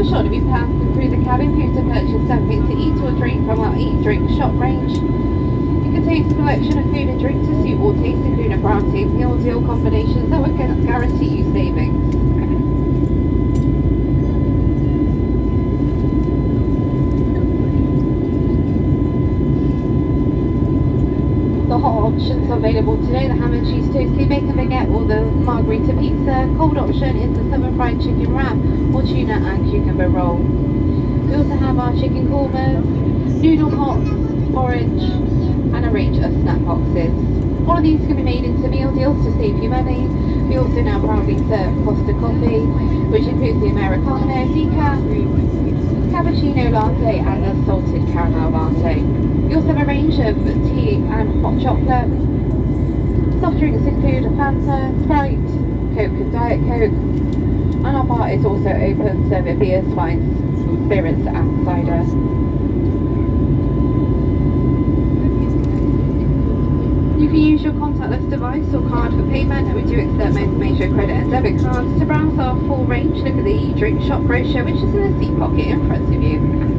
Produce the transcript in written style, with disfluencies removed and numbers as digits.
shortly be passing through the cabin for you to purchase something to eat or drink from our eat drink shop range. It contains a selection of food and drink to suit all tastes, including a variety of meal deal combinations that will guarantee you savings. The hot options available today: the ham and cheese toasty bacon baguette or the margarita pizza. Cold option is the summer fried chicken wrap or tuna and cucumber roll. We also have our chicken kormas, noodle pots, porridge and a range of snack boxes. All of these can be made into meal deals to save you money. We also now proudly serve Costa coffee, which includes the Americano, decaf, cappuccino latte and the salted caramel latte. We also have a range of tea and hot chocolate. Soft drinks include Fanta, Sprite, Coke and Diet Coke. And our bar is also open, serving beers, wines, spirits and cider. You can use your contactless device or card for payment, and we do accept most major credit and debit cards. To browse our full range, look at the e-drink shop brochure, which is in the seat pocket in front of you.